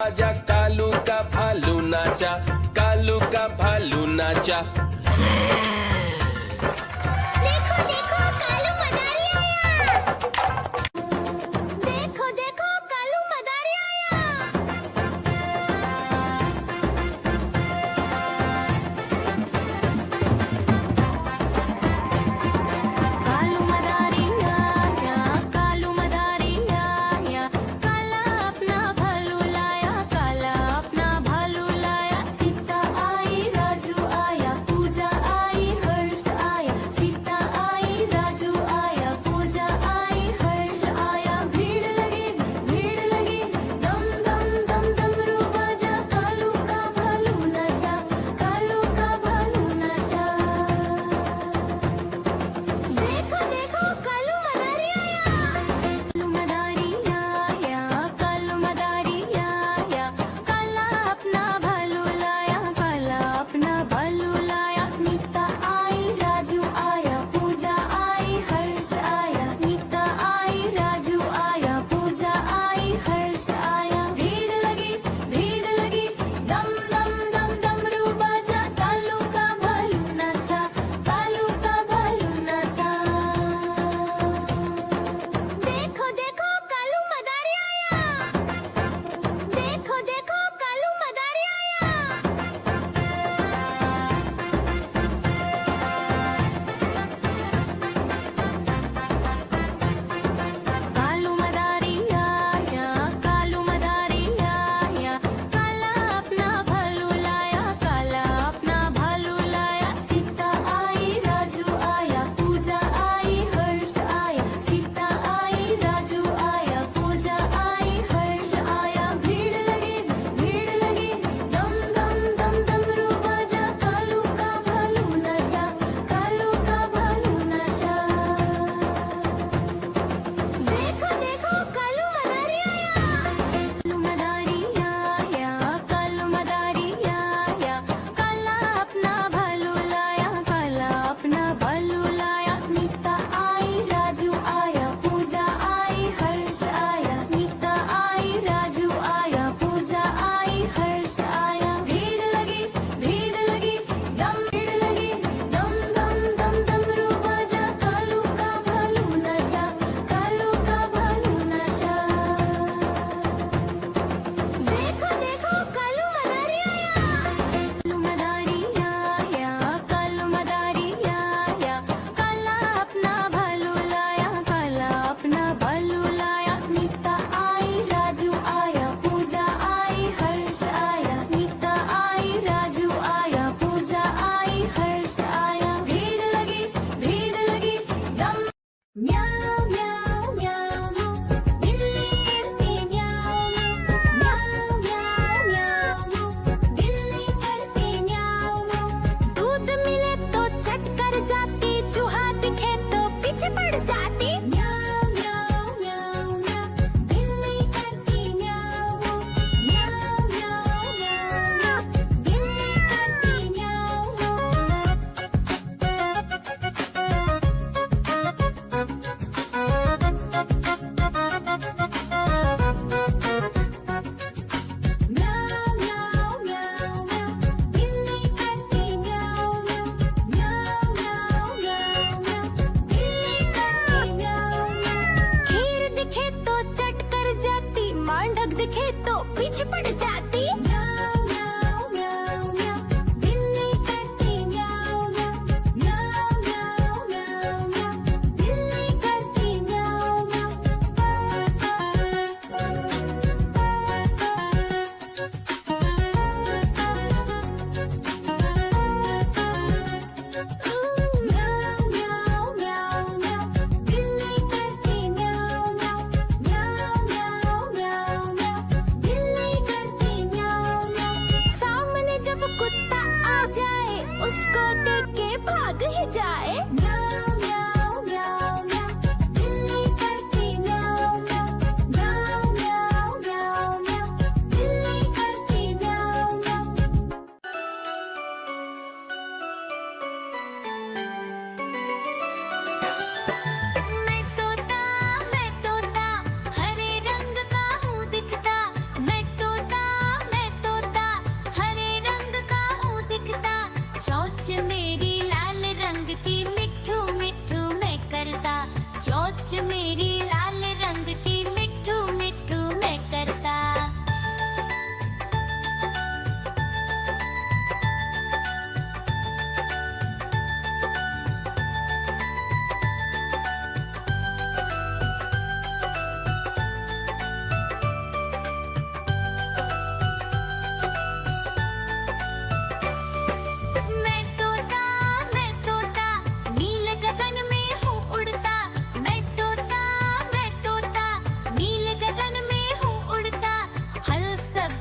आजा कालू का भालू नाचा, कालू का भालू नाचा। देखो देखो कालू मदारी आया। देखो देखो कालू मदारी आया। कालू मदारी आया, कालू मदारी आया, काला अपना भालू लाया, काला अपना भालू लाया। सीता आई राजू आया, पूरी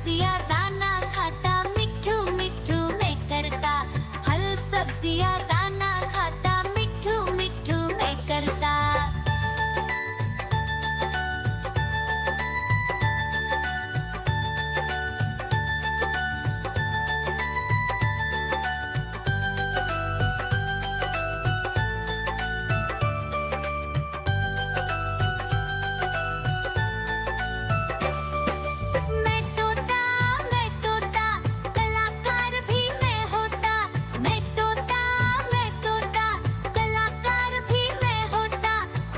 सब्जियां दाना खाता, मिट्ठू मिट्ठू मैं करता। फल सब्जियां दाना खाता, मिट्ठू मिट्ठू मैं करता। मैं तोता कलाकार भी मैं होता। मैं तोता कलाकार भी मैं होता।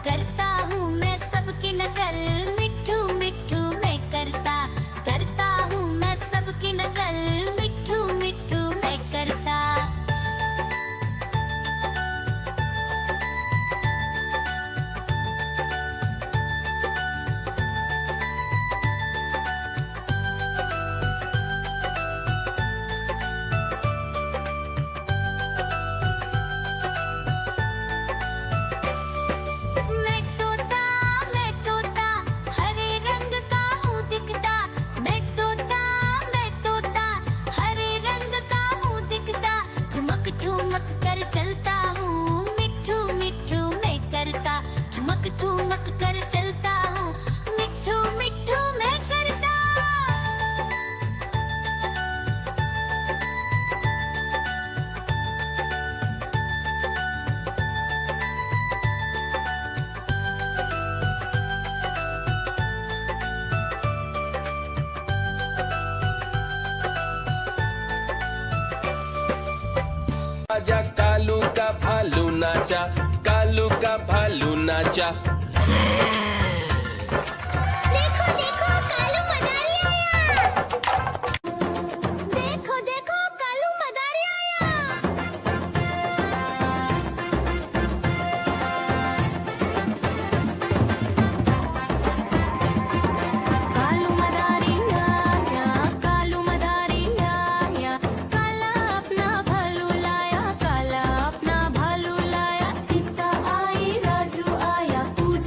करता हूँ मैं सबकी नकल, मिट्ठू मिट्ठू मैं करता। करता हूँ मैं सबकी नकल, मिट्ठू मिट्ठू मैं करता। मैं तोता हरे रंग का हूँ दिखता। मैं तोता हरे रंग का हूँ दिखता। ठुमक ठुमक कर चलता हूँ, मिट्ठू मिट्ठू मैं करता। ठुमक ठुमक कर चलता हूँ, मिट्ठू मिट्ठू मैं करता। आजा कालू का भालू नाचा, कालू का भालू नाचा। देखो देखो कालू मदारी आया। देखो देखो कालू मदारी आया। कालू मदारी आया, कालू मदारी आया। काला अपना भालू लाया, काला अपना भालू लाया। सीता आई राजू आया, पूजा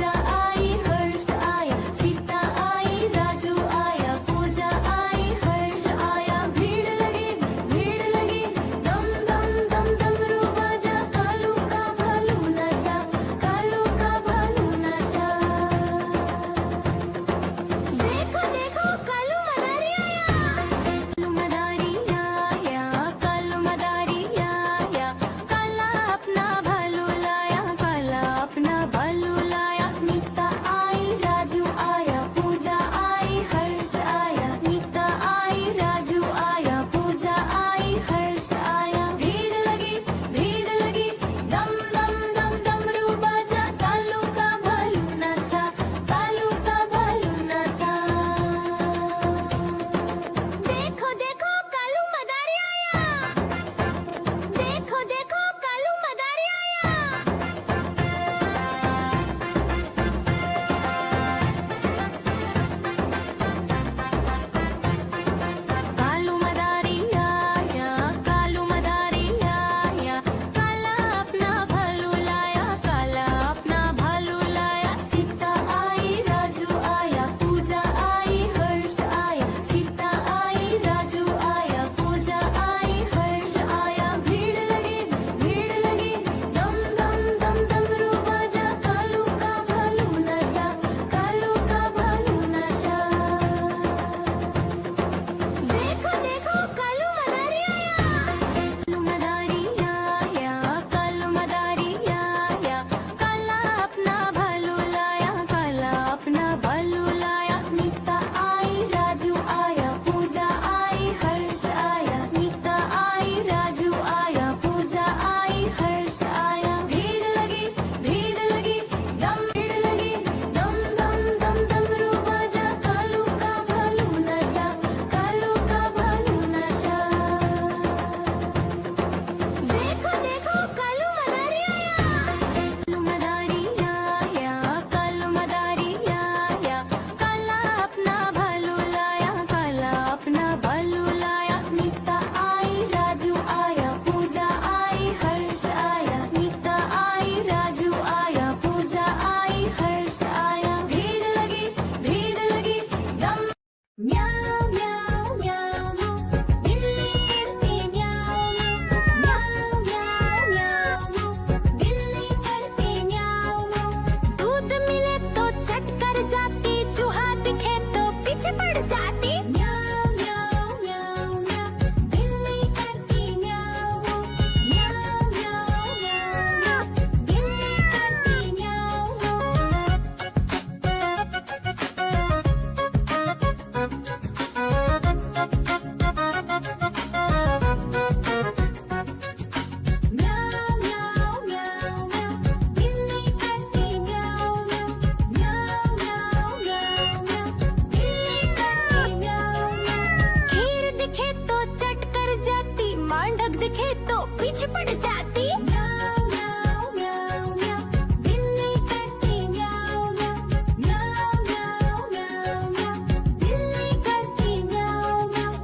पीछे पड़ जाती। म्याऊं म्याऊं म्याऊं म्याऊं, बिल्ली करती म्याऊं म्याऊं। म्याऊं म्याऊं म्याऊं म्याऊं, बिल्ली करती म्याऊं म्याऊं।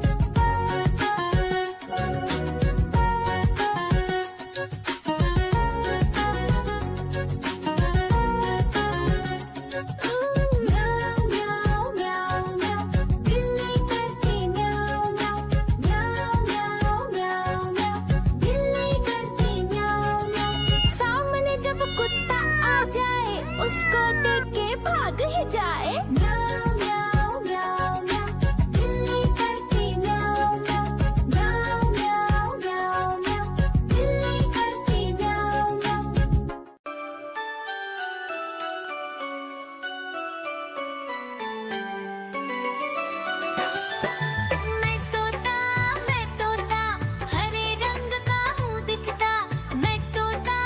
म्याऊं म्याऊं म्याऊं, बिल्ली करती म्याऊं म्याऊं। म्याऊं म्याऊं म्याऊं म्याऊं, बिल्ली करती म्याऊं म्याऊं। सामने जब कुत्ता आ जाए, उसको देख के भाग ही जाए। म्याऊं म्याऊं म्याऊं म्याऊं, बिल्ली करती म्याऊं म्याऊं। म्याऊं म्याऊं म्याऊं म्याऊं, बिल्ली करती म्याऊं म्याऊं। मैं तोता हरे रंग का हूँ दिखता। मैं तोता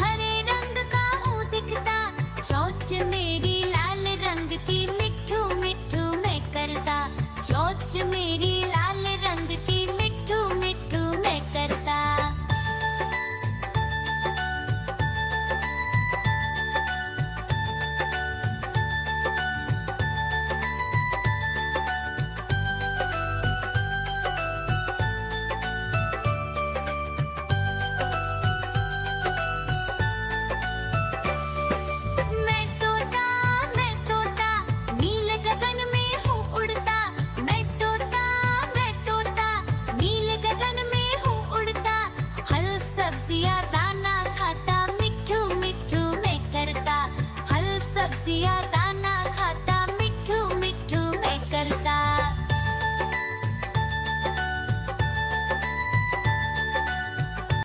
हरे रंग का हूँ दिखता। चोंच मेरी लाल रंग की, मिट्ठू मिट्ठू मैं करता। चोंच मेरी लाल